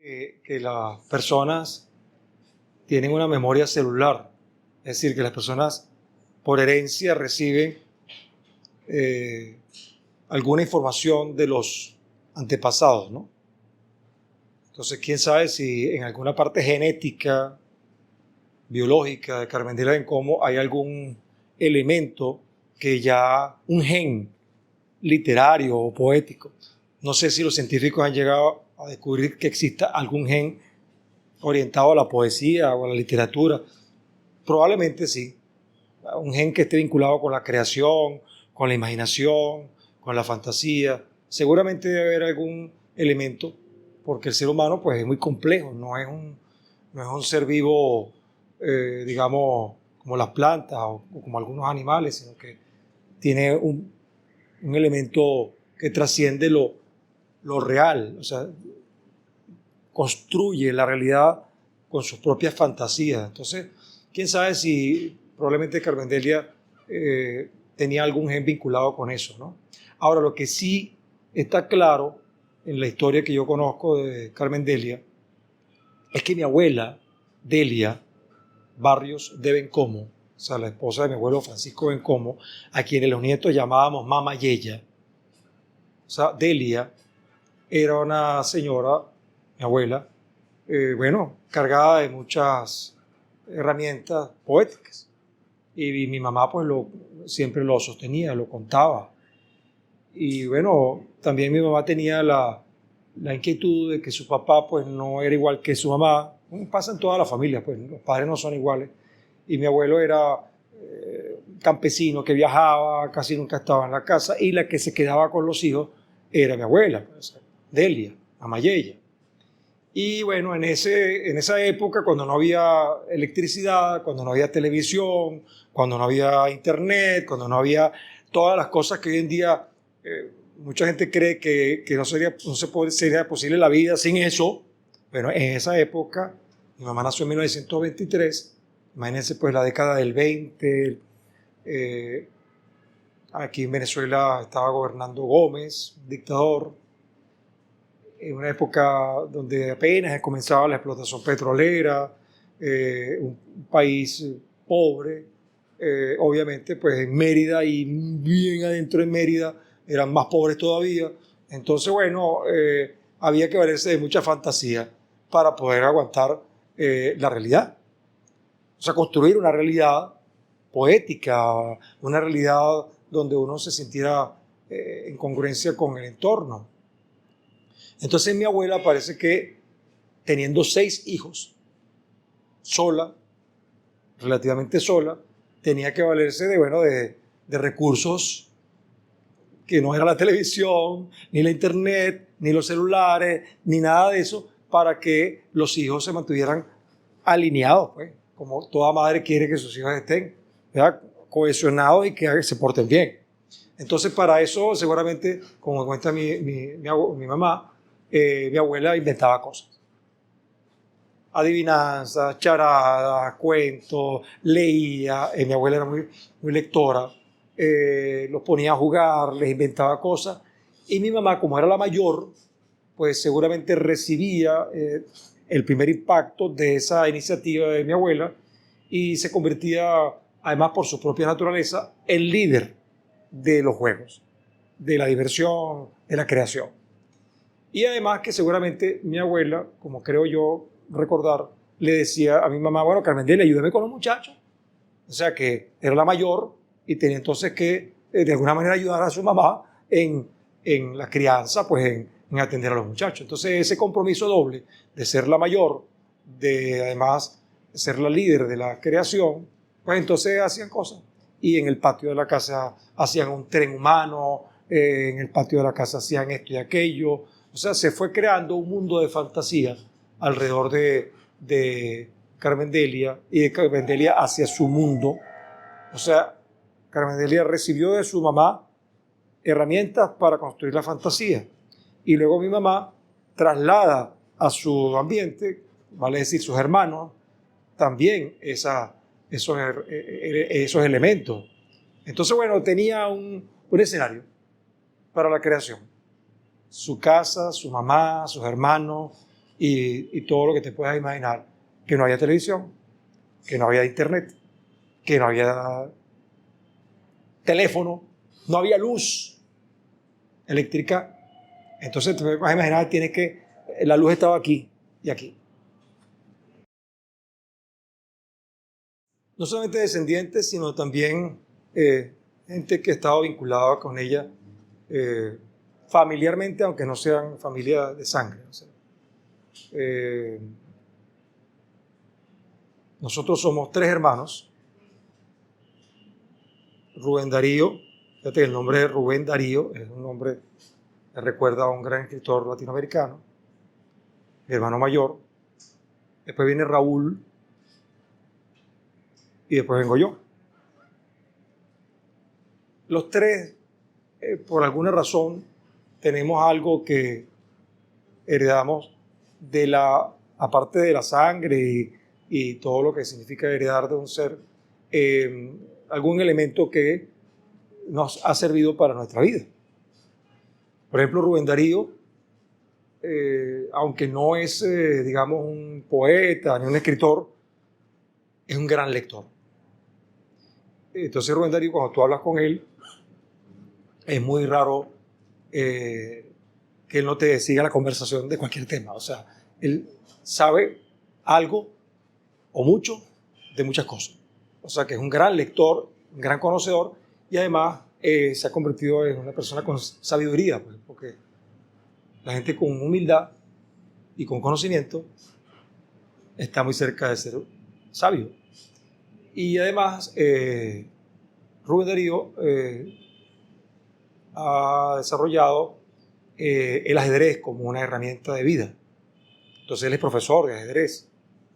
Que las personas tienen una memoria celular, es decir, que las personas por herencia reciben eh, alguna información de los antepasados, ¿no? Entonces, quién sabe si en alguna parte genética, biológica de Carmen Delia Bencomo hay algún elemento que ya, un gen literario o poético. No sé si los científicos han llegado a descubrir que exista algún gen orientado a la poesía o a la literatura. Probablemente sí. Un gen que esté vinculado con la creación, con la imaginación, con la fantasía. Seguramente debe haber algún elemento, porque el ser humano pues, es muy complejo, no es un ser vivo, digamos, como las plantas o como algunos animales, sino que tiene un elemento que trasciende lo real, o sea, construye la realidad con sus propias fantasías. Entonces, quién sabe si probablemente Carmen Delia tenía algún gen vinculado con eso, ¿no? Ahora, lo que sí está claro en la historia que yo conozco de Carmen Delia es que mi abuela, Delia Barrios de Bencomo, o sea, la esposa de mi abuelo Francisco Bencomo, a quienes los nietos llamábamos Mama Yeya, o sea, Delia era una señora, mi abuela, bueno, cargada de muchas herramientas poéticas. Y mi mamá pues siempre lo sostenía, lo contaba. Y bueno, también mi mamá tenía la inquietud de que su papá pues no era igual que su mamá. Pasa en toda la familia, pues los padres no son iguales. Y mi abuelo era campesino que viajaba, casi nunca estaba en la casa, y la que se quedaba con los hijos era mi abuela, pues, Delia, Amayella. Y bueno, en esa época, cuando no había electricidad, cuando no había televisión, cuando no había internet, cuando no había todas las cosas que hoy en día mucha gente cree que sería posible la vida sin eso. Bueno, en esa época, mi mamá nació en 1923, imagínense pues la década del 20, aquí en Venezuela estaba gobernando Gómez, un dictador, en una época donde apenas comenzaba la explotación petrolera, un país pobre, obviamente pues en Mérida y bien adentro de Mérida eran más pobres todavía, entonces bueno, había que valerse de mucha fantasía para poder aguantar la realidad, o sea, construir una realidad poética, una realidad donde uno se sintiera en congruencia con el entorno. Entonces mi abuela parece que teniendo 6 hijos, sola, relativamente sola, tenía que valerse de recursos que no era la televisión, ni la internet, ni los celulares, ni nada de eso, para que los hijos se mantuvieran alineados, pues, como toda madre quiere que sus hijos estén, ¿verdad?, cohesionados y que se porten bien. Entonces, para eso, seguramente, como cuenta mi mamá, mi abuela inventaba cosas. Adivinanzas, charadas, cuentos, leía. Mi abuela era muy lectora. Los ponía a jugar, les inventaba cosas. Y mi mamá, como era la mayor, pues seguramente recibía el primer impacto de esa iniciativa de mi abuela y se convertía, además por su propia naturaleza, en líder de los juegos, de la diversión, de la creación. Y además que seguramente mi abuela, como creo yo recordar, le decía a mi mamá, bueno, Carmen Delia, ayúdame con los muchachos. O sea que era la mayor y tenía entonces que de alguna manera ayudar a su mamá en la crianza, pues en atender a los muchachos. Entonces ese compromiso doble de ser la mayor, de además ser la líder de la creación, pues entonces hacían cosas. Y en el patio de la casa hacían un tren humano, en el patio de la casa hacían esto y aquello. O sea, se fue creando un mundo de fantasía alrededor de Carmen Delia y de Carmen Delia hacia su mundo. O sea, Carmen Delia recibió de su mamá herramientas para construir la fantasía. Y luego mi mamá traslada a su ambiente, vale decir, sus hermanos, también esos elementos. Entonces, bueno, tenía un escenario para la creación. Su casa, su mamá, sus hermanos, y todo lo que te puedas imaginar, que no había televisión, que no había internet, que no había teléfono, no había luz eléctrica. Entonces te puedes imaginar, la luz estaba aquí y aquí. No solamente descendientes, sino también gente que estaba vinculada con ella familiarmente, aunque no sean familia de sangre. O sea, nosotros somos 3 hermanos. Rubén Darío, fíjate, el nombre de Rubén Darío es un nombre que recuerda a un gran escritor latinoamericano. Mi hermano mayor. Después viene Raúl y después vengo yo. Los 3, por alguna razón, tenemos algo que heredamos aparte de la sangre y todo lo que significa heredar de un ser, algún elemento que nos ha servido para nuestra vida. Por ejemplo, Rubén Darío, aunque no es, digamos, un poeta ni un escritor, es un gran lector. Entonces Rubén Darío, cuando tú hablas con él, es muy raro que él no te siga la conversación de cualquier tema. O sea, él sabe algo o mucho de muchas cosas. O sea, que es un gran lector, un gran conocedor y además se ha convertido en una persona con sabiduría, pues, porque la gente con humildad y con conocimiento está muy cerca de ser sabio. Y además, Rubén Darío ha desarrollado el ajedrez como una herramienta de vida. Entonces él es profesor de ajedrez,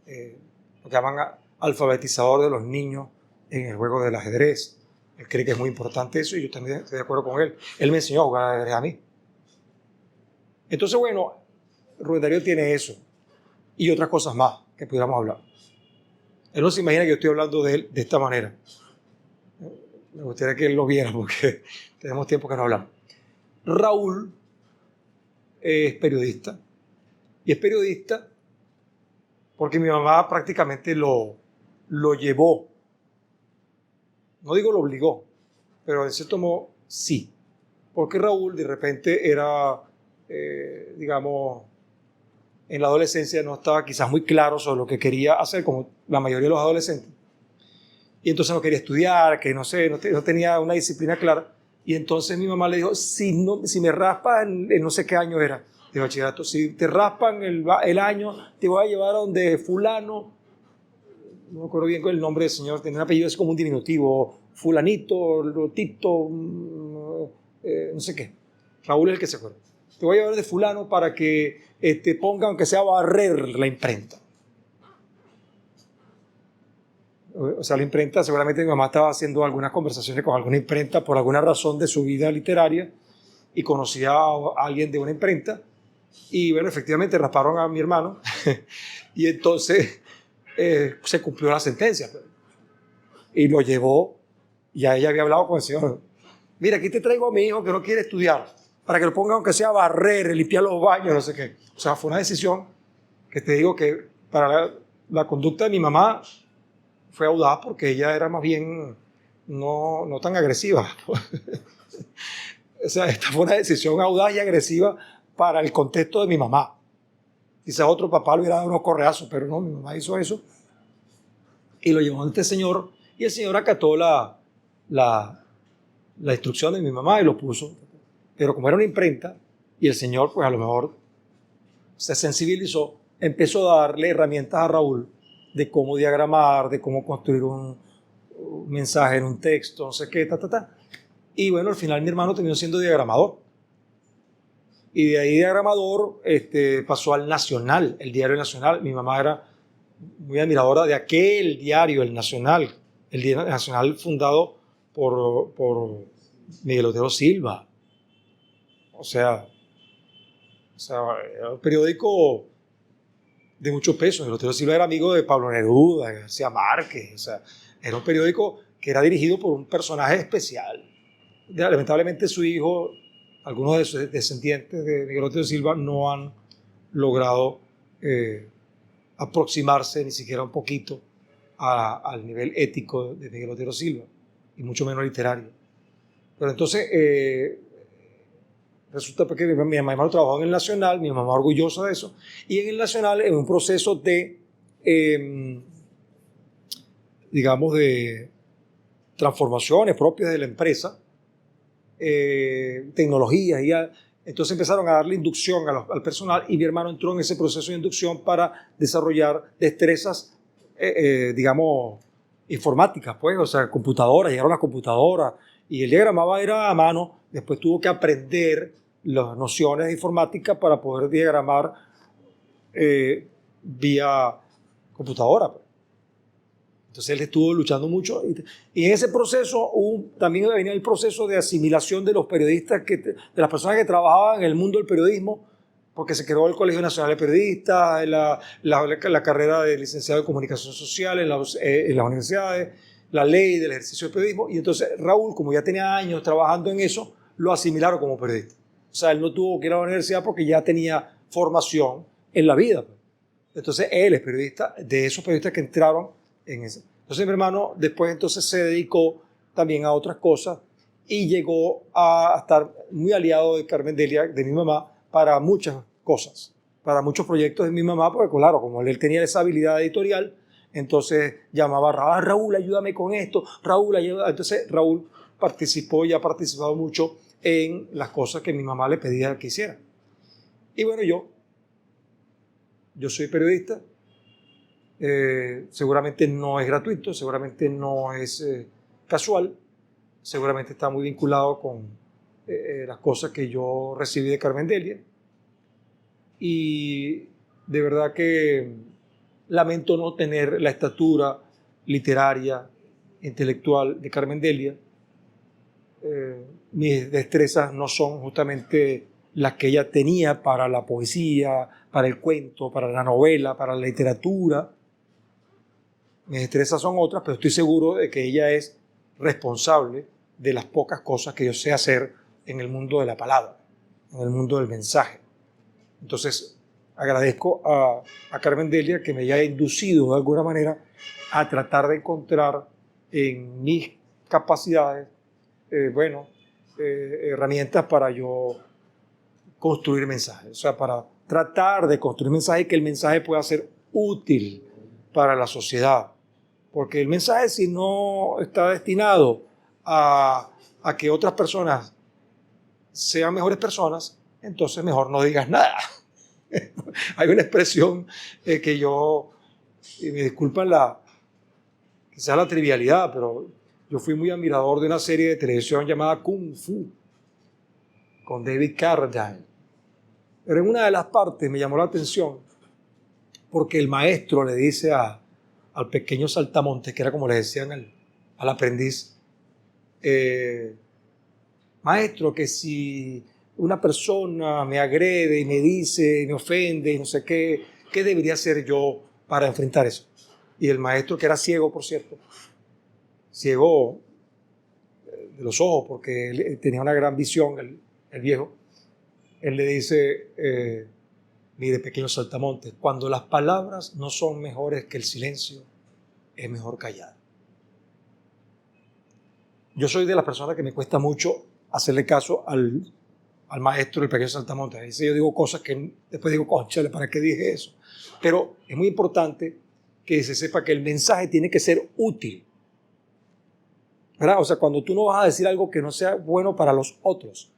lo que llaman alfabetizador de los niños en el juego del ajedrez. Él cree que es muy importante eso y yo también estoy de acuerdo con él. Él me enseñó a jugar ajedrez a mí. Entonces, bueno, Rubén Darío tiene eso y otras cosas más que pudiéramos hablar. Él no se imagina que yo estoy hablando de él de esta manera. Me gustaría que él lo viera porque tenemos tiempo que no hablamos. Raúl es periodista y es periodista porque mi mamá prácticamente lo llevó. No digo lo obligó, pero en cierto modo sí. Porque Raúl de repente era, digamos, en la adolescencia no estaba quizás muy claro sobre lo que quería hacer, como la mayoría de los adolescentes. Y entonces no quería estudiar, que no sé, no tenía una disciplina clara. Y entonces mi mamá le dijo, si me raspan, no sé qué año era de bachillerato, si te raspan el año, te voy a llevar a donde fulano, no me acuerdo bien con el nombre del señor, tenía un apellido así como un diminutivo, fulanito, Tito, no sé qué. Raúl es el que se acuerda. Te voy a llevar de fulano para que te ponga, aunque sea, a barrer la imprenta. O sea, la imprenta, seguramente mi mamá estaba haciendo algunas conversaciones con alguna imprenta por alguna razón de su vida literaria y conocía a alguien de una imprenta y bueno, efectivamente rasparon a mi hermano y entonces se cumplió la sentencia y lo llevó. Ya ella había hablado con el señor, mira, aquí te traigo a mi hijo que no quiere estudiar para que lo ponga aunque sea a barrer, limpiar los baños, no sé qué. O sea, fue una decisión que te digo que para la conducta de mi mamá fue audaz porque ella era más bien no tan agresiva. O sea, esta fue una decisión audaz y agresiva para el contexto de mi mamá. Quizás otro papá le hubiera dado unos correazos, pero no, mi mamá hizo eso y lo llevó ante el señor y el señor acató la instrucción de mi mamá y lo puso. Pero como era una imprenta y el señor pues a lo mejor se sensibilizó, empezó a darle herramientas a Raúl de cómo diagramar, de cómo construir un mensaje en un texto, no sé qué, Y bueno, al final mi hermano terminó siendo diagramador. Y de ahí diagramador pasó al Nacional, el diario Nacional. Mi mamá era muy admiradora de aquel diario, el Nacional. El diario Nacional fundado por Miguel Otero Silva. O sea, era un periódico de mucho peso. El Otero Silva era amigo de Pablo Neruda, de García Márquez. O sea, era un periódico que era dirigido por un personaje especial. Lamentablemente su hijo, algunos de sus descendientes de Miguel Otero Silva no han logrado aproximarse ni siquiera un poquito al nivel ético de Miguel Otero Silva, y mucho menos literario. Pero entonces, resulta que mi mamá trabajó en el Nacional, mi mamá orgullosa de eso, y en el Nacional, en un proceso de, digamos, de transformaciones propias de la empresa, tecnologías, entonces empezaron a darle inducción al personal, y mi hermano entró en ese proceso de inducción para desarrollar destrezas, digamos, informáticas, pues, o sea, computadoras, llegaron las computadoras, y él diagramaba era a mano, después tuvo que aprender las nociones de informática para poder diagramar vía computadora, pues. Entonces él estuvo luchando mucho, y en ese proceso también venía el proceso de asimilación de los periodistas, de las personas que trabajaban en el mundo del periodismo, porque se creó el Colegio Nacional de Periodistas, la carrera de licenciado en Comunicación Social en las universidades, la ley del ejercicio del periodismo, y entonces Raúl, como ya tenía años trabajando en eso, lo asimilaron como periodista. O sea, él no tuvo que ir a la universidad porque ya tenía formación en la vida. Entonces él es periodista, de esos periodistas que entraron en ese. Entonces mi hermano después entonces se dedicó también a otras cosas y llegó a estar muy aliado de Carmen Delia, de mi mamá, para muchas cosas, para muchos proyectos de mi mamá, porque claro, como él tenía esa habilidad editorial, entonces llamaba a Raúl, ayúdame con esto, Raúl, ayúdame. Entonces Raúl participó y ha participado mucho en las cosas que mi mamá le pedía que hiciera. Y bueno, yo soy periodista. Seguramente no es gratuito, seguramente no es casual, seguramente está muy vinculado con las cosas que yo recibí de Carmen Delia, y de verdad que lamento no tener la estatura literaria, intelectual de Carmen Delia. Mis destrezas no son justamente las que ella tenía para la poesía, para el cuento, para la novela, para la literatura. Mis destrezas son otras, pero estoy seguro de que ella es responsable de las pocas cosas que yo sé hacer en el mundo de la palabra, en el mundo del mensaje. Entonces, agradezco a Carmen Delia que me haya inducido de alguna manera a tratar de encontrar en mis capacidades, herramientas para yo construir mensajes, o sea, para tratar de construir mensajes y que el mensaje pueda ser útil para la sociedad. Porque el mensaje, si no está destinado a que otras personas sean mejores personas, entonces mejor no digas nada. Hay una expresión que yo, y me disculpan quizás la trivialidad, pero yo fui muy admirador de una serie de televisión llamada Kung Fu, con David Carradine. Pero en una de las partes me llamó la atención porque el maestro le dice al pequeño saltamontes, que era como le decían al aprendiz, maestro, que si una persona me agrede y me dice, me ofende y no sé qué debería hacer yo para enfrentar eso? Y el maestro, que era ciego, por cierto, ciego de los ojos, porque él tenía una gran visión, el viejo, él le dice, mire, pequeño saltamontes, cuando las palabras no son mejores que el silencio, es mejor callar. Yo soy de las personas que me cuesta mucho hacerle caso al maestro del pequeño saltamontes. A veces yo digo cosas que después digo, cónchale, ¿para qué dije eso? Pero es muy importante que se sepa que el mensaje tiene que ser útil, ¿verdad? O sea, cuando tú no vas a decir algo que no sea bueno para los otros,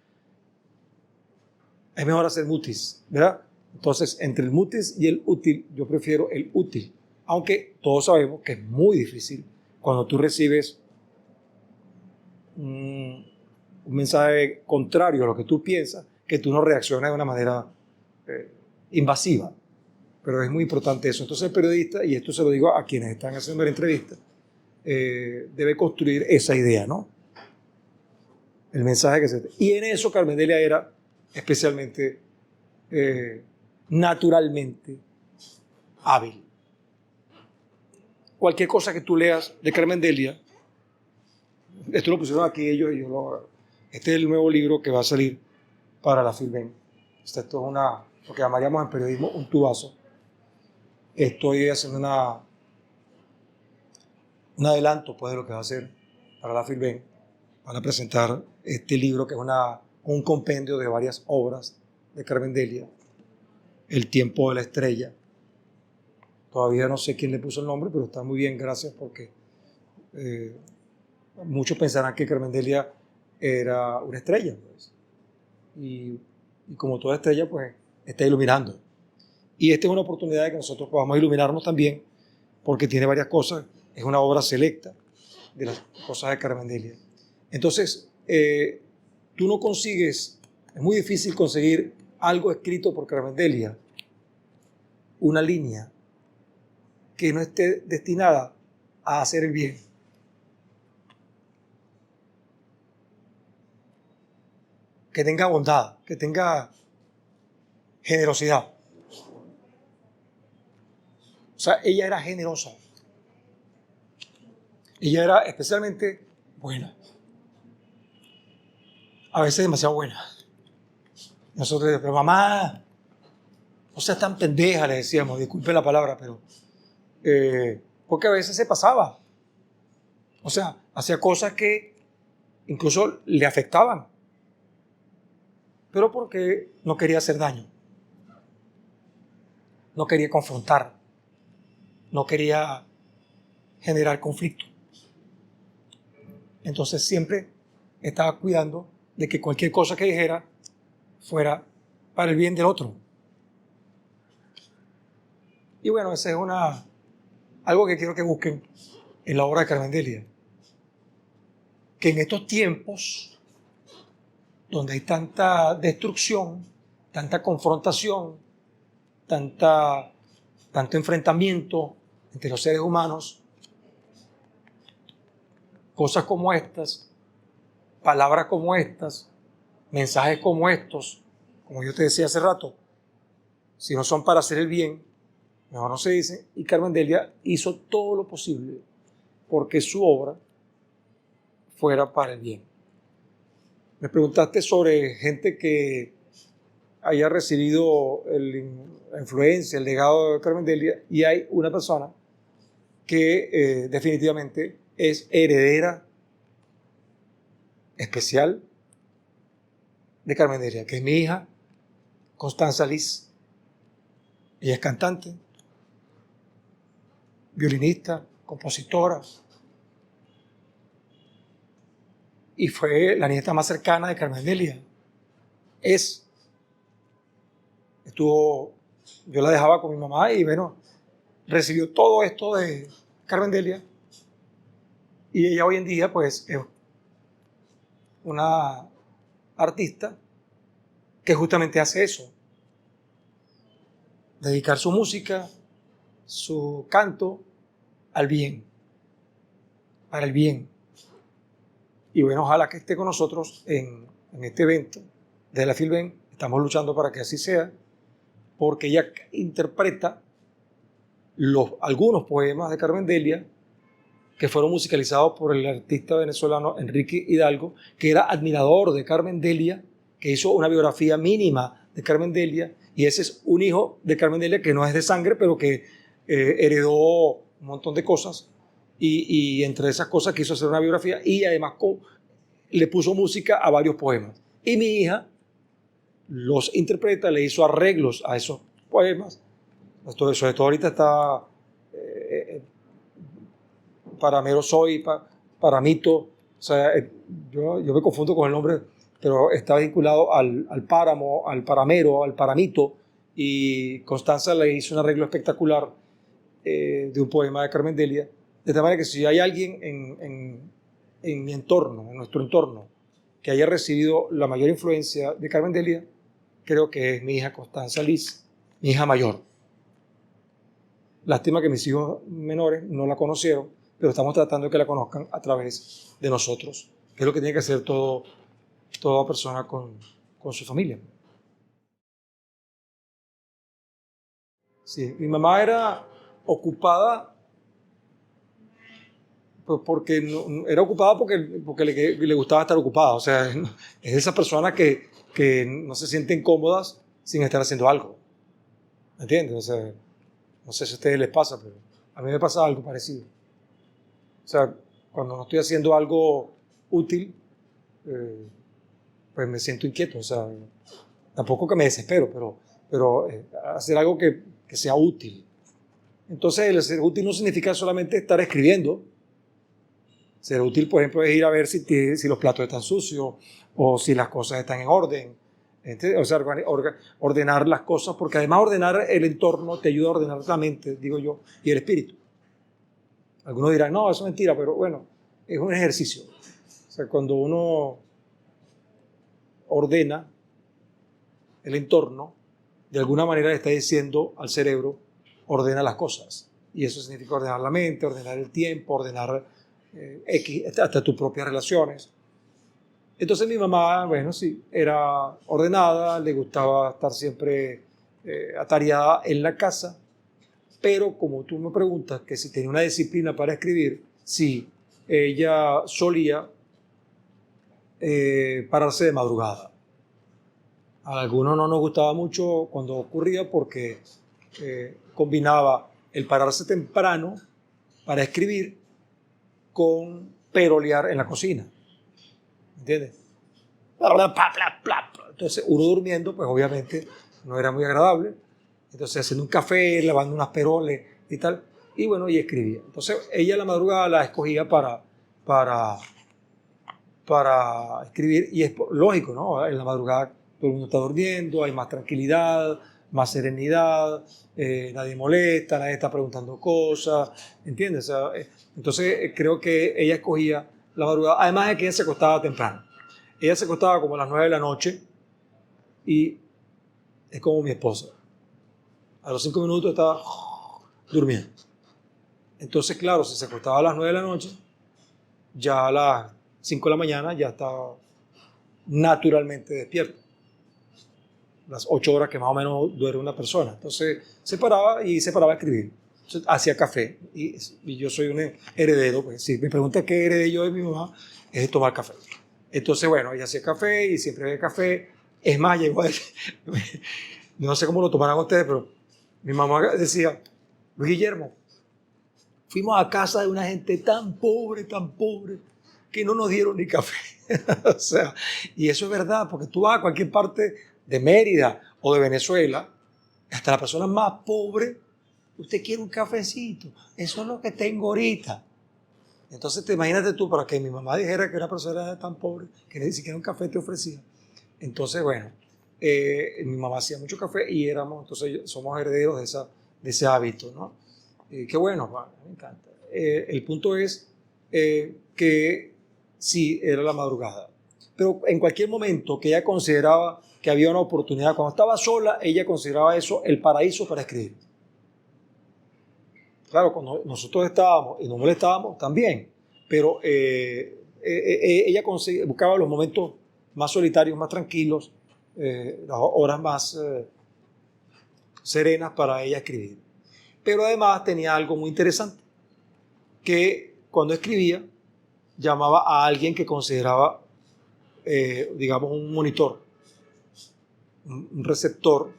es mejor hacer mutis, ¿verdad? Entonces, entre el mutis y el útil, yo prefiero el útil. Aunque todos sabemos que es muy difícil cuando tú recibes un mensaje contrario a lo que tú piensas, que tú no reacciones de una manera invasiva. Pero es muy importante eso. Entonces el periodista, y esto se lo digo a quienes están haciendo la entrevista, debe construir esa idea, ¿no? El mensaje que se... Y en eso Carmen Delia era especialmente, naturalmente hábil. Cualquier cosa que tú leas de Carmen Delia, esto lo pusieron aquí ellos y este es el nuevo libro que va a salir para la Filben. Esto es lo que llamaríamos en periodismo un tubazo. estoy haciendo un adelanto pues, de lo que va a hacer para la Filben. Van a presentar este libro que es un compendio de varias obras de Carmen Delia, El tiempo de la estrella. Todavía no sé quién le puso el nombre, pero está muy bien, gracias, porque muchos pensarán que Carmen Delia era una estrella, pues. Y como toda estrella, pues está iluminando. Y esta es una oportunidad de que nosotros podamos iluminarnos también, porque tiene varias cosas, es una obra selecta de las cosas de Carmen Delia. Entonces, tú no consigues, es muy difícil conseguir algo escrito por Carmen Delia, una línea que no esté destinada a hacer el bien. Que tenga bondad, que tenga generosidad. O sea, ella era generosa. Ella era especialmente buena. A veces demasiado buena. Nosotros decíamos, pero mamá, no seas tan pendeja, le decíamos, disculpe la palabra, pero porque a veces se pasaba. O sea, hacía cosas que incluso le afectaban, pero porque no quería hacer daño, no quería confrontar, no quería generar conflicto. Entonces siempre estaba cuidando de que cualquier cosa que dijera fuera para el bien del otro. Y bueno, ese es algo que quiero que busquen en la obra de Carmen Delia. Que en estos tiempos, donde hay tanta destrucción, tanta confrontación, tanto enfrentamiento entre los seres humanos, cosas como estas, palabras como estas, mensajes como estos, como yo te decía hace rato, si no son para hacer el bien, mejor no se dicen. Y Carmen Delia hizo todo lo posible porque su obra fuera para el bien. Me preguntaste sobre gente que haya recibido la influencia, el legado de Carmen Delia, y hay una persona que definitivamente es heredera especial de Carmen Delia, que es mi hija, Constanza Liz. Ella es cantante, violinista, compositora, y fue la nieta más cercana de Carmen Delia. Yo la dejaba con mi mamá y bueno, recibió todo esto de Carmen Delia, y ella hoy en día pues es una artista que justamente hace eso, dedicar su música, su canto al bien, para el bien. Y bueno, ojalá que esté con nosotros en este evento de la Filben. Estamos luchando para que así sea, porque ella interpreta algunos poemas de Carmen Delia que fueron musicalizados por el artista venezolano Enrique Hidalgo, que era admirador de Carmen Delia, que hizo una biografía mínima de Carmen Delia, y ese es un hijo de Carmen Delia que no es de sangre, pero que heredó un montón de cosas, y entre esas cosas quiso hacer una biografía y además le puso música a varios poemas. Y mi hija los interpreta, le hizo arreglos a esos poemas. Sobre todo ahorita está Paramero Soy, Paramito, o sea, yo me confundo con el nombre, pero está vinculado al páramo, al paramero, al paramito, y Constanza le hizo un arreglo espectacular de un poema de Carmen Delia, de tal manera que si hay alguien en mi entorno, en nuestro entorno, que haya recibido la mayor influencia de Carmen Delia, creo que es mi hija Constanza Liz, mi hija mayor. Lástima que mis hijos menores no la conocieron, pero estamos tratando de que la conozcan a través de nosotros, que es lo que tiene que hacer toda persona con su familia. Sí, mi mamá era ocupada porque era ocupada porque le gustaba estar ocupada. O sea, es de esas personas que no se sienten cómodas sin estar haciendo algo. ¿Me entiendes? O sea, No sé si a ustedes les pasa, pero a mí me pasa algo parecido. O sea, cuando no estoy haciendo algo útil, pues me siento inquieto. O sea, tampoco que me desespero, pero hacer algo que sea útil. Entonces, el ser útil no significa solamente estar escribiendo. Ser útil, por ejemplo, es ir a ver si los platos están sucios o si las cosas están en orden. O sea, ordenar las cosas, porque además ordenar el entorno te ayuda a ordenar la mente, digo yo, y el espíritu. Algunos dirán, no, eso es mentira, pero bueno, es un ejercicio. O sea, cuando uno ordena el entorno, de alguna manera le está diciendo al cerebro, ordena las cosas. Y eso significa ordenar la mente, ordenar el tiempo, ordenar hasta tus propias relaciones. Entonces mi mamá, bueno, sí, era ordenada, le gustaba estar siempre atareada en la casa, pero como tú me preguntas que si tenía una disciplina para escribir, sí, ella solía pararse de madrugada. A algunos no nos gustaba mucho cuando ocurría porque combinaba el pararse temprano para escribir con perolear en la cocina. ¿Entiendes? Entonces uno durmiendo, pues obviamente no era muy agradable. Entonces haciendo un café, lavando unas peroles y tal. Y bueno, y escribía. Entonces ella la madrugada la escogía para, para escribir. Y es lógico, ¿no? En la madrugada todo el mundo está durmiendo, hay más tranquilidad, más serenidad, nadie molesta, nadie está preguntando cosas, ¿entiendes? O sea, entonces creo que ella escogía la madrugada, además de que ella se acostaba temprano. Ella se acostaba como a las 9 de la noche y es como mi esposa. A los 5 minutos estaba durmiendo. Entonces, claro, si se acostaba a las 9 de la noche, ya a las 5 de la mañana ya estaba naturalmente despierta. Las 8 horas que más o menos duerme una persona. Entonces se paraba a escribir. Entonces, hacía café y yo soy un heredero. Pues, si me preguntas qué heredé yo de mi mamá, es de tomar café. Entonces, bueno, ella hacía café y siempre bebía café. Es más, llegó a decir, no sé cómo lo tomarán ustedes, pero mi mamá decía, Luis Guillermo, fuimos a casa de una gente tan pobre, que no nos dieron ni café. O sea, y eso es verdad, porque tú vas a cualquier parte de Mérida o de Venezuela, hasta la persona más pobre, usted quiere un cafecito, eso es lo que tengo ahorita. Entonces, te imagínate tú, para que mi mamá dijera que una persona era tan pobre que ni siquiera un café te ofrecía. Entonces, bueno, mi mamá hacía mucho café y entonces somos herederos de ese hábito, ¿no? Qué bueno, Juan, me encanta. El punto es que sí, era la madrugada. Pero en cualquier momento que ella consideraba que había una oportunidad, cuando estaba sola, ella consideraba eso el paraíso para escribir. Claro, cuando nosotros estábamos y nos molestábamos también, pero ella buscaba los momentos más solitarios, más tranquilos, las horas más serenas para ella escribir. Pero además tenía algo muy interesante, que cuando escribía llamaba a alguien que consideraba, digamos, un monitor, un receptor,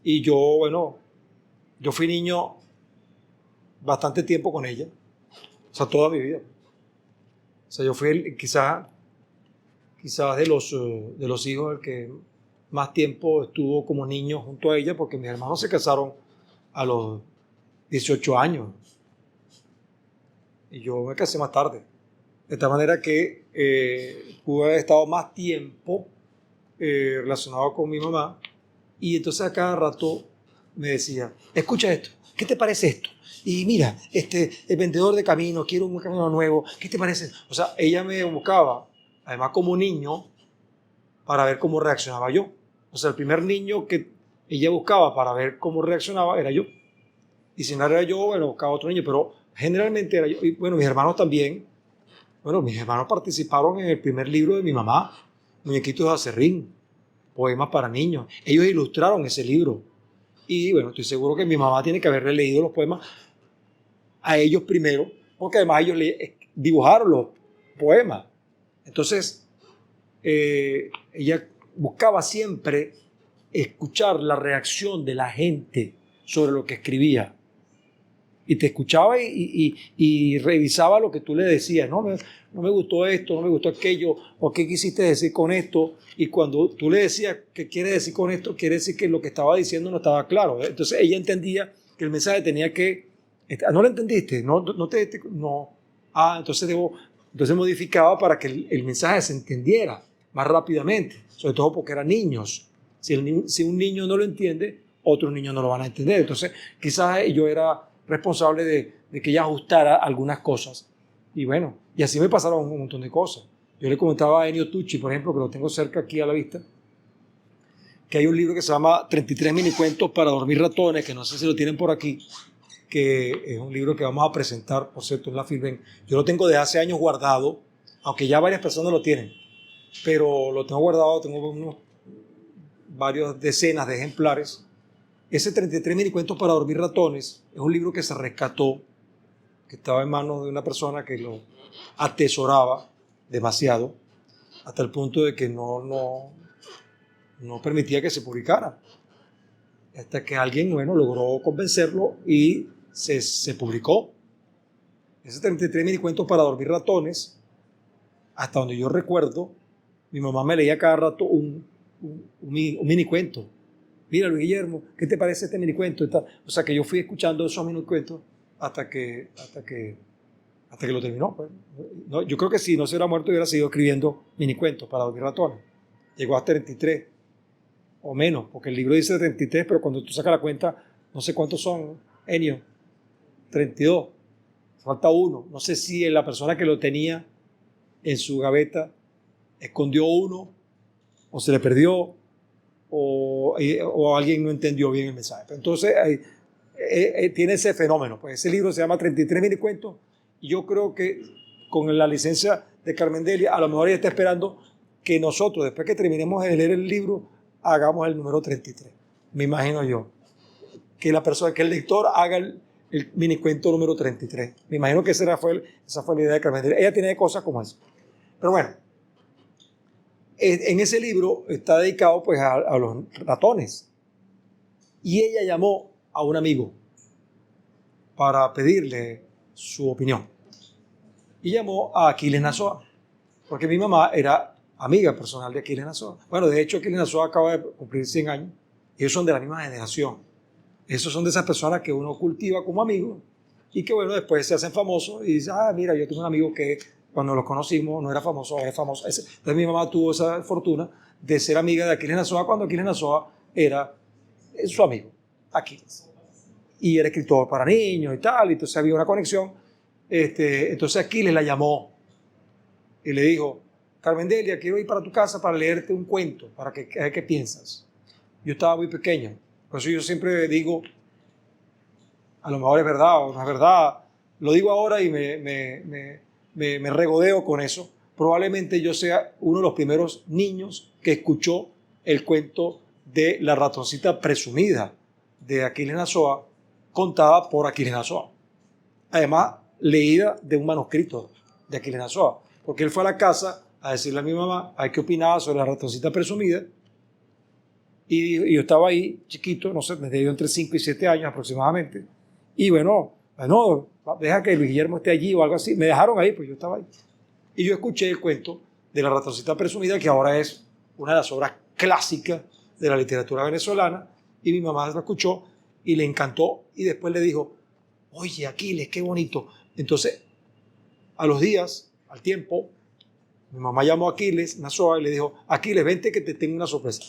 y yo, bueno, yo fui niño bastante tiempo con ella, o sea, toda mi vida. O sea, yo fui quizás de los hijos el que más tiempo estuvo como niño junto a ella, porque mis hermanos se casaron a los 18 años y yo me casé más tarde. De tal manera que pude haber estado más tiempo relacionado con mi mamá, y entonces a cada rato me decía, escucha esto, ¿qué te parece esto? Y mira, el vendedor de camino, quiero un camino nuevo, ¿qué te parece? O sea, ella me buscaba, además como niño, para ver cómo reaccionaba yo. O sea, el primer niño que ella buscaba para ver cómo reaccionaba era yo. Y si no era yo, bueno, buscaba otro niño, pero generalmente era yo. Y bueno, mis hermanos también. Bueno, mis hermanos participaron en el primer libro de mi mamá, Muñequitos de Acerrín, poemas para niños. Ellos ilustraron ese libro. Y bueno, estoy seguro que mi mamá tiene que haberle leído los poemas a ellos primero, porque además ellos dibujaron los poemas. Entonces, ella buscaba siempre escuchar la reacción de la gente sobre lo que escribía. Y te escuchaba y revisaba lo que tú le decías. No me gustó esto, no me gustó aquello, o qué quisiste decir con esto. Y cuando tú le decías qué quiere decir con esto, quiere decir que lo que estaba diciendo no estaba claro. Entonces ella entendía que el mensaje tenía que... ¿No lo entendiste? No. Entonces modificaba para que el mensaje se entendiera más rápidamente, sobre todo porque eran niños. Si un niño no lo entiende, otros niños no lo van a entender. Entonces quizás yo era responsable de que ella ajustara algunas cosas. Y bueno, y así me pasaron un montón de cosas. Yo le comentaba a Ennio Tucci, por ejemplo, que lo tengo cerca aquí a la vista, que hay un libro que se llama 33 minicuentos para dormir ratones, que no sé si lo tienen por aquí, que es un libro que vamos a presentar, por cierto, en la Filben. Yo lo tengo de hace años guardado, aunque ya varias personas lo tienen, pero lo tengo guardado, tengo varias decenas de ejemplares. Ese 33 minicuentos para dormir ratones es un libro que se rescató, que estaba en manos de una persona que lo atesoraba demasiado, hasta el punto de que no permitía que se publicara. Hasta que alguien, bueno, logró convencerlo y se publicó. Ese 33 minicuentos para dormir ratones, hasta donde yo recuerdo, mi mamá me leía cada rato un minicuento. Mira, Luis Guillermo, ¿qué te parece este minicuento? O sea, que yo fui escuchando esos minicuentos hasta que lo terminó. Pues. No, yo creo que si no se hubiera muerto, hubiera seguido escribiendo minicuentos para dormir ratones. Llegó a 33 o menos, porque el libro dice 33, pero cuando tú sacas la cuenta, no sé cuántos son, Ennio, 32. Falta uno. No sé si la persona que lo tenía en su gaveta escondió uno o se le perdió o alguien no entendió bien el mensaje. Entonces, tiene ese fenómeno. Pues ese libro se llama 33 minicuentos y yo creo que con la licencia de Carmen Delia, a lo mejor ella está esperando que nosotros, después que terminemos de leer el libro, hagamos el número 33. Me imagino yo. Que el lector haga el minicuento número 33. Me imagino que esa fue la idea de Carmen Delia. Ella tiene cosas como eso. Pero bueno, en ese libro está dedicado pues a los ratones. Y ella llamó a un amigo para pedirle su opinión. Y llamó a Aquiles Nazoa, porque mi mamá era amiga personal de Aquiles Nazoa. Bueno, de hecho, Aquiles Nazoa acaba de cumplir 100 años. Ellos son de la misma generación. Esos son de esas personas que uno cultiva como amigos y que, bueno, después se hacen famosos y dicen, mira, yo tengo un amigo que cuando lo conocimos no era famoso, es famoso. Entonces mi mamá tuvo esa fortuna de ser amiga de Aquiles Nazoa cuando Aquiles Nazoa era su amigo, Aquiles. Y era escritor para niños y tal, y entonces había una conexión. Entonces Aquiles la llamó y le dijo, Carmen Delia, quiero ir para tu casa para leerte un cuento, para que a ver qué piensas. Yo estaba muy pequeño, por eso yo siempre digo, a lo mejor es verdad o no es verdad, lo digo ahora y me regodeo con eso. Probablemente yo sea uno de los primeros niños que escuchó el cuento de la ratoncita presumida de Aquiles Nazoa, contada por Aquiles Nazoa. Además, leída de un manuscrito de Aquiles Nazoa, porque él fue a la casa a decirle a mi mamá a qué opinaba sobre la ratoncita presumida, y yo estaba ahí chiquito, no sé, desde entre 5 y 7 años aproximadamente, y bueno, deja que Luis Guillermo esté allí o algo así, me dejaron ahí, pues yo estaba ahí, y yo escuché el cuento de la ratoncita presumida, que ahora es una de las obras clásicas de la literatura venezolana, y mi mamá lo escuchó y le encantó, y después le dijo, oye, Aquiles, qué bonito. Entonces, a los días, al tiempo, mi mamá llamó a Aquiles Nazoa y le dijo, Aquiles, vente que te tengo una sorpresa.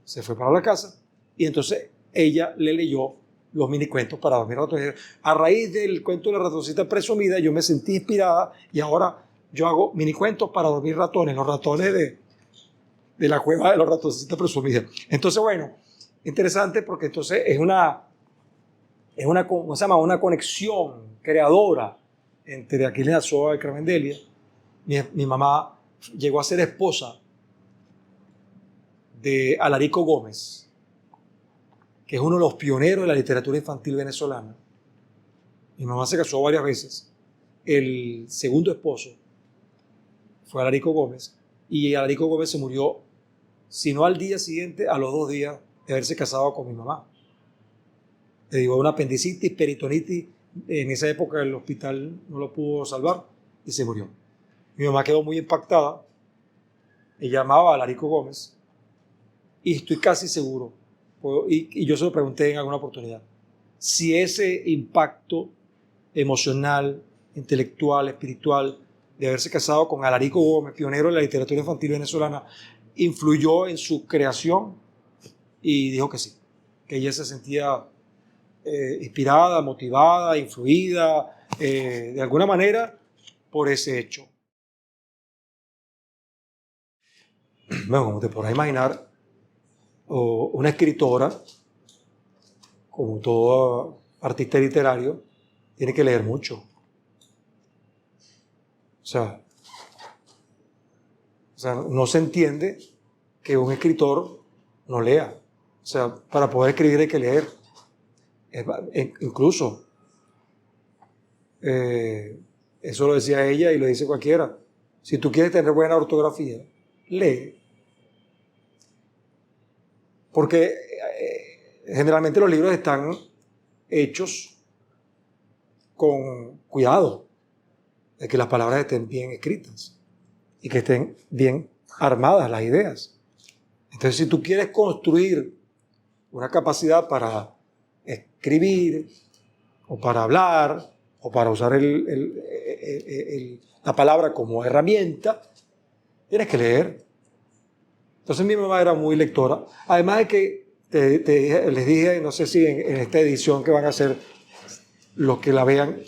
Se fue para la casa y entonces ella le leyó los minicuentos para dormir ratones. A raíz del cuento de la ratoncita presumida, yo me sentí inspirada y ahora yo hago minicuentos para dormir ratones, los ratones de la cueva de los ratoncitos presumidos. Entonces, bueno, interesante porque entonces es ¿cómo se llama? Una conexión creadora entre Aquiles Nazoa y Carmen Delia. Mi mamá llegó a ser esposa de Alarico Gómez, que es uno de los pioneros de la literatura infantil venezolana. Mi mamá se casó varias veces. El segundo esposo fue Alarico Gómez, y Alarico Gómez se murió, si no al día siguiente, a los 2 días de haberse casado con mi mamá. Le dio una apendicitis, peritonitis. En esa época el hospital no lo pudo salvar y se murió. Mi mamá quedó muy impactada. Ella amaba a Larico Gómez y estoy casi seguro, y yo se lo pregunté en alguna oportunidad, si ese impacto emocional, intelectual, espiritual de haberse casado con Alarico Gómez, pionero de la literatura infantil venezolana, influyó en su creación, y dijo que sí, que ella se sentía inspirada, motivada, influida de alguna manera por ese hecho. Bueno, como te podrás imaginar, una escritora, como todo artista literario, tiene que leer mucho. O sea, no se entiende que un escritor no lea. O sea, para poder escribir hay que leer. Incluso, eso lo decía ella y lo dice cualquiera. Si tú quieres tener buena ortografía, lee. Porque generalmente los libros están hechos con cuidado de que las palabras estén bien escritas y que estén bien armadas las ideas. Entonces, si tú quieres construir una capacidad para escribir o para hablar o para usar la palabra como herramienta, tienes que leer. Entonces mi mamá era muy lectora. Además de que les dije, no sé si en esta edición que van a hacer, los que la vean,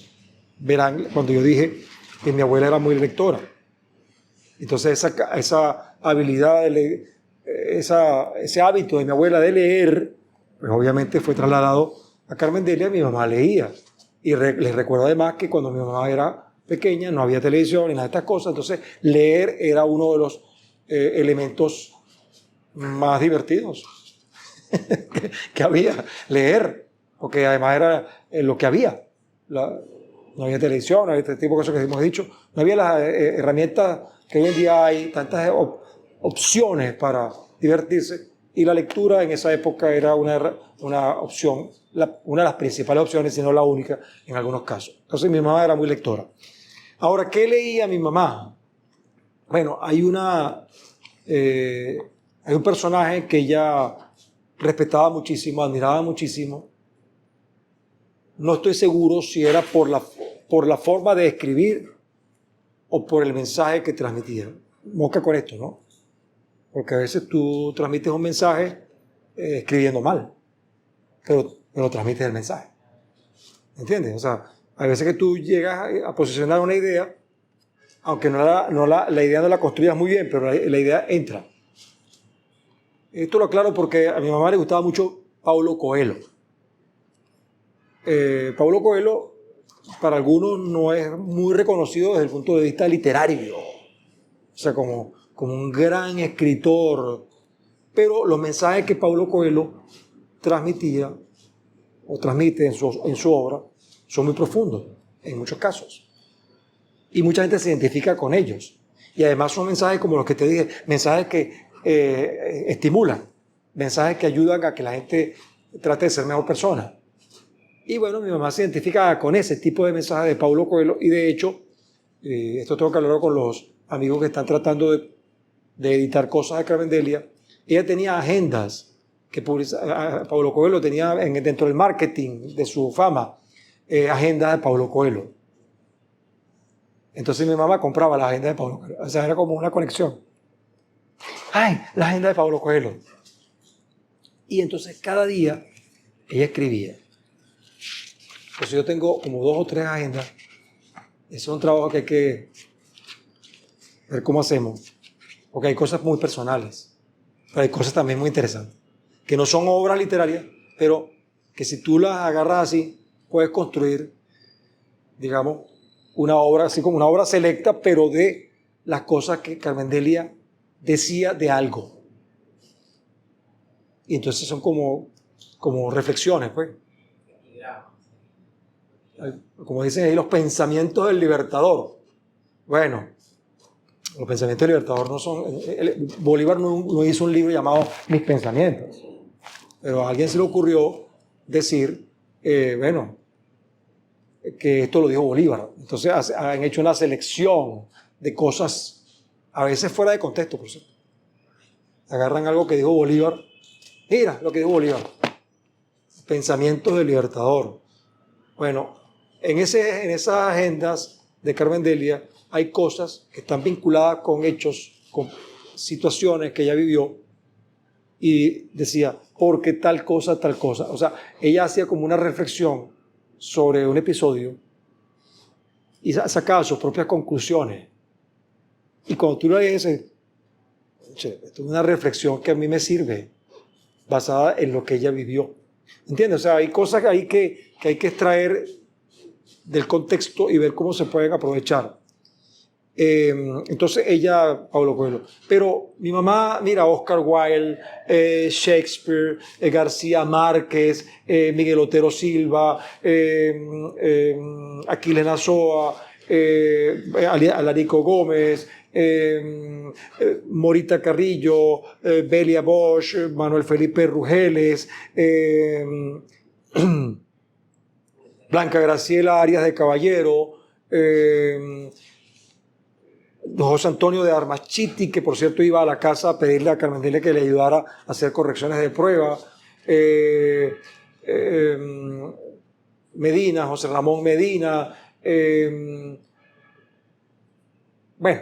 verán cuando yo dije que mi abuela era muy lectora. Entonces esa habilidad, ese hábito de mi abuela de leer, pues obviamente fue trasladado a Carmen Delia. Mi mamá leía. Y les recuerdo además que cuando mi mamá era pequeña no había televisión ni nada de estas cosas. Entonces leer era uno de los elementos más divertidos que había, leer, porque además era lo que había. No había televisión, no había este tipo de cosas que hemos dicho, no había las herramientas que hoy en día hay, tantas opciones para divertirse, y la lectura en esa época era una opción, una de las principales opciones, si no la única en algunos casos. Entonces mi mamá era muy lectora. Ahora, ¿qué leía mi mamá? Bueno, hay un personaje que ella respetaba muchísimo, admiraba muchísimo. No estoy seguro si era por la forma de escribir o por el mensaje que transmitía. Mosca con esto, ¿no? Porque a veces tú transmites un mensaje escribiendo mal, pero transmites el mensaje. ¿Entiendes? O sea, a veces que tú llegas a posicionar una idea, aunque la idea no la construyas muy bien, pero la idea entra. Esto lo aclaro porque a mi mamá le gustaba mucho Paulo Coelho. Paulo Coelho, para algunos, no es muy reconocido desde el punto de vista literario, o sea, como un gran escritor, pero los mensajes que Paulo Coelho transmitía o transmite en su obra son muy profundos, en muchos casos, y mucha gente se identifica con ellos, y además son mensajes como los que te dije, mensajes que estimulan, mensajes que ayudan a que la gente trate de ser mejor persona. Y bueno, mi mamá se identifica con ese tipo de mensajes de Paulo Coelho, y de hecho, esto tengo que hablarlo con los amigos que están tratando de editar cosas de Carmen Delia. Ella tenía agendas que Paulo Coelho tenía dentro del marketing de su fama, agendas de Paulo Coelho. Entonces mi mamá compraba la agenda de Paulo Coelho, o sea, era como una conexión. ¡Ay, la agenda de Paulo Coelho! Y entonces cada día ella escribía. Pues yo tengo como 2 o 3 agendas. Ese es un trabajo que hay que ver cómo hacemos. Porque hay cosas muy personales, pero hay cosas también muy interesantes, que no son obras literarias, pero que si tú las agarras así, puedes construir, digamos, una obra, así como una obra selecta, pero de las cosas que Carmen Delia decía de algo. Y entonces son como reflexiones, pues. Como dicen ahí, los pensamientos del libertador. Bueno, los pensamientos del libertador no son... Bolívar no hizo un libro llamado Mis pensamientos, pero a alguien se le ocurrió decir bueno, que esto lo dijo Bolívar. Entonces han hecho una selección de cosas, a veces fuera de contexto, por cierto. Agarran algo que dijo Bolívar. Mira lo que dijo Bolívar. Pensamientos del Libertador. Bueno, en esas agendas de Carmen Delia hay cosas que están vinculadas con hechos, con situaciones que ella vivió y decía, ¿por qué tal cosa, tal cosa? O sea, ella hacía como una reflexión sobre un episodio y sacaba sus propias conclusiones. Y cuando tú lo lees, esto es una reflexión que a mí me sirve, basada en lo que ella vivió. ¿Entiendes? O sea, hay cosas ahí que hay que extraer del contexto y ver cómo se pueden aprovechar. Entonces ella, Paulo Coelho. Pero mi mamá, mira, Oscar Wilde, Shakespeare, García Márquez, Miguel Otero Silva, Aquiles Nazoa, Alarico Gómez, Morita Carrillo, Belia Bosch, Manuel Felipe Rugeles, Blanca Graciela Arias de Caballero, José Antonio de Armachiti, que por cierto iba a la casa a pedirle a Carmen Delia que le ayudara a hacer correcciones de prueba, Medina, José Ramón Medina, bueno,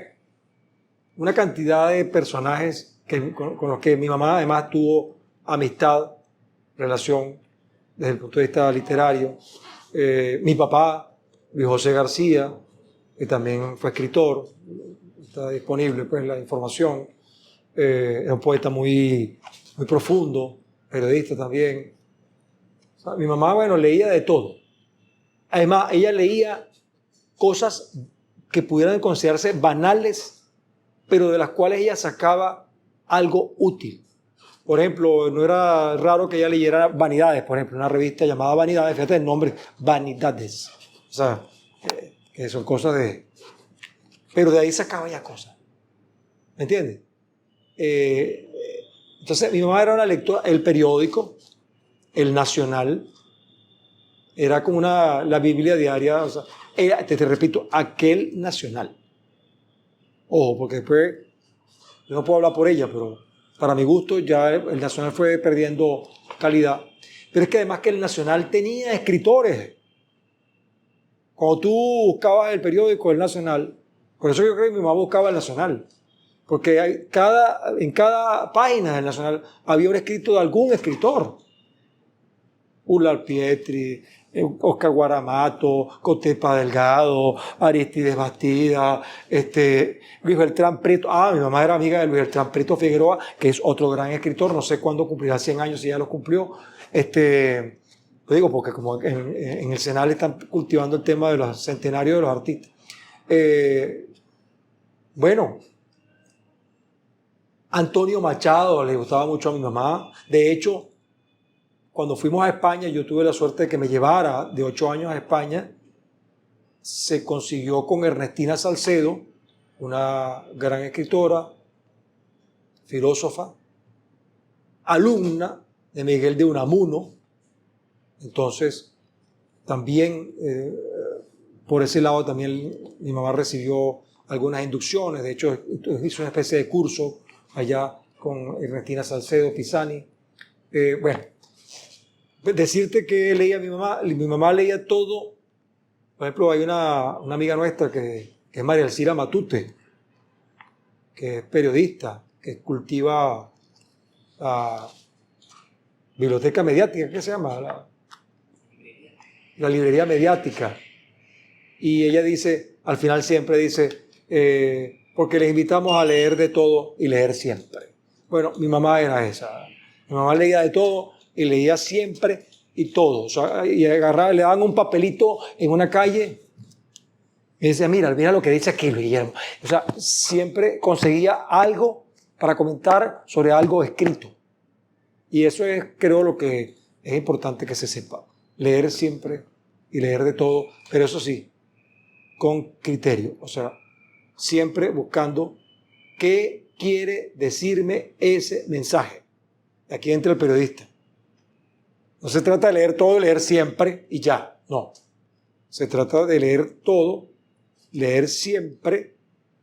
una cantidad de personajes con los que mi mamá además tuvo amistad, relación desde el punto de vista literario. Mi papá, Luis José García, que también fue escritor, está disponible pues la información, era un poeta muy, muy profundo, periodista también. O sea, mi mamá, bueno, leía de todo. Además, ella leía cosas que pudieran considerarse banales, pero de las cuales ella sacaba algo útil. Por ejemplo, no era raro que ella leyera Vanidades, por ejemplo, una revista llamada Vanidades, fíjate el nombre, Vanidades. O sea, que son cosas de... Pero de ahí sacaba ya cosas. ¿Me entiendes? Entonces, mi mamá era una lectora, el periódico, el Nacional, era como la Biblia diaria, o sea, te repito, aquel Nacional. Ojo, porque después, yo no puedo hablar por ella, pero para mi gusto ya el Nacional fue perdiendo calidad. Pero es que además que el Nacional tenía escritores. Cuando tú buscabas el periódico El Nacional, por eso yo creo que mi mamá buscaba el Nacional, porque en cada página del Nacional había un escrito de algún escritor. Ullal Pietri, Oscar Guaramato, Cotepa Delgado, Aristides Bastida, Luis Beltrán Preto. Mi mamá era amiga de Luis Beltrán Preto Figueroa, que es otro gran escritor, no sé cuándo cumplirá 100 años, si ya lo cumplió. Lo digo porque como en el Senal están cultivando el tema de los centenarios de los artistas. Bueno, Antonio Machado le gustaba mucho a mi mamá. De hecho, cuando fuimos a España, yo tuve la suerte de que me llevara de 8 años a España. Se consiguió con Ernestina Salcedo, una gran escritora, filósofa, alumna de Miguel de Unamuno. Entonces, también por ese lado también mi mamá recibió algunas inducciones. De hecho, hizo una especie de curso allá con Ernestina Salcedo Pisani. Bueno, decirte que leía mi mamá leía todo. Por ejemplo, hay una amiga nuestra que es María Elcira Matute, que es periodista, que cultiva la biblioteca mediática, ¿qué se llama? La librería mediática. Y ella dice, al final siempre dice, porque les invitamos a leer de todo y leer siempre. Bueno, mi mamá era esa. Mi mamá leía de todo y leía siempre y todo. O sea, y agarraba, le daban un papelito en una calle y decía, mira lo que dice aquí, Guillermo. O sea, siempre conseguía algo para comentar sobre algo escrito. Y eso es, creo, lo que es importante que se sepa. Leer siempre y leer de todo, pero eso sí, con criterio. O sea, siempre buscando qué quiere decirme ese mensaje. Aquí entra el periodista. No se trata de leer todo, leer siempre y ya. No. Se trata de leer todo, leer siempre,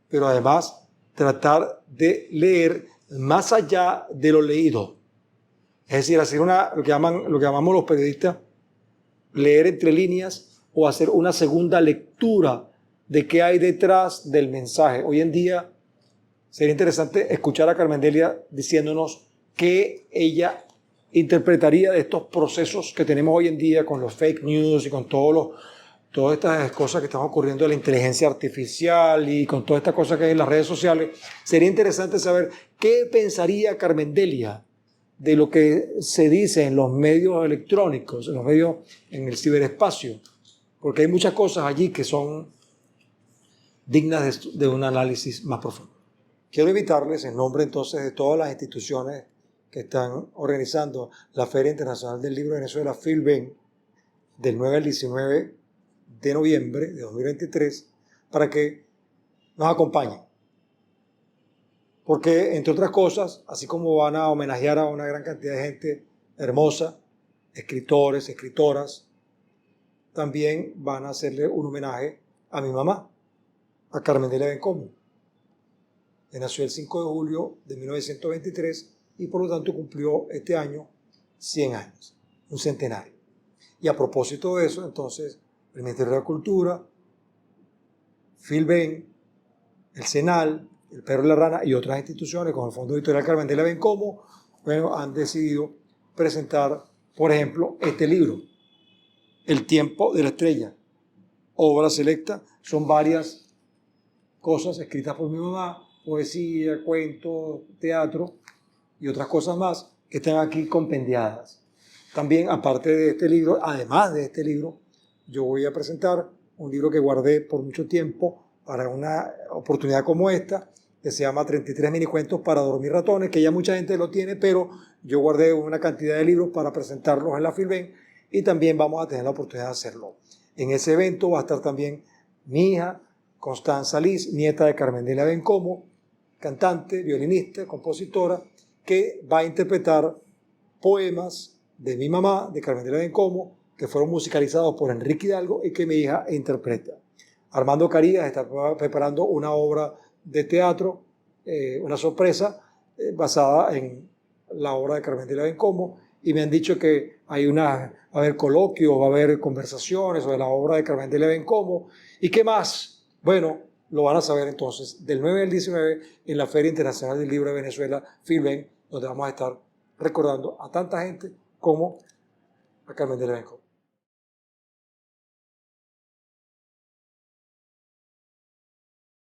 pero además tratar de leer más allá de lo leído. Es decir, hacer lo que llamamos los periodistas, leer entre líneas o hacer una segunda lectura de qué hay detrás del mensaje. Hoy en día sería interesante escuchar a Carmen Delia diciéndonos qué ella interpretaría de estos procesos que tenemos hoy en día con los fake news y con todas estas cosas que están ocurriendo de la inteligencia artificial y con todas estas cosas que hay en las redes sociales. Sería interesante saber qué pensaría Carmen Delia de lo que se dice en los medios electrónicos, en los medios, en el ciberespacio, porque hay muchas cosas allí que son dignas de un análisis más profundo. Quiero invitarles en nombre entonces de todas las instituciones que están organizando la Feria Internacional del Libro de Venezuela, FILBEN, del 9 al 19 de noviembre de 2023, para que nos acompañen. Porque, entre otras cosas, así como van a homenajear a una gran cantidad de gente hermosa, escritores, escritoras, también van a hacerle un homenaje a mi mamá, a Carmen Delia Bencomo, que nació el 5 de julio de 1923 y por lo tanto cumplió este año 100 años, un centenario. Y a propósito de eso, entonces, el Ministerio de la Cultura, FILBEN, el CENAL, el Perro y la Rana y otras instituciones, como el Fondo Editorial Carmen Delia Bencomo, bueno, han decidido presentar, por ejemplo, este libro, El Tiempo de la Estrella, obra selecta. Son varias cosas escritas por mi mamá, poesía, cuentos, teatro y otras cosas más que están aquí compendiadas. También, aparte de este libro, además de este libro, yo voy a presentar un libro que guardé por mucho tiempo para una oportunidad como esta, que se llama 33 minicuentos para dormir ratones, que ya mucha gente lo tiene, pero yo guardé una cantidad de libros para presentarlos en la FILBEN y también vamos a tener la oportunidad de hacerlo. En ese evento va a estar también mi hija, Constanza Liz, nieta de Carmen Delia Bencomo, cantante, violinista, compositora, que va a interpretar poemas de mi mamá, de Carmen Delia Bencomo, que fueron musicalizados por Enrique Hidalgo y que mi hija interpreta. Armando Carías está preparando una obra de teatro, una sorpresa basada en la obra de Carmen Delia Bencomo, y me han dicho que va a haber coloquios, va a haber conversaciones sobre la obra de Carmen Delia Bencomo. ¿Y qué más? Bueno, lo van a saber entonces del 9 al 19 en la Feria Internacional del Libro de Venezuela, FILBEN, donde vamos a estar recordando a tanta gente como a Carmen Delia Bencomo.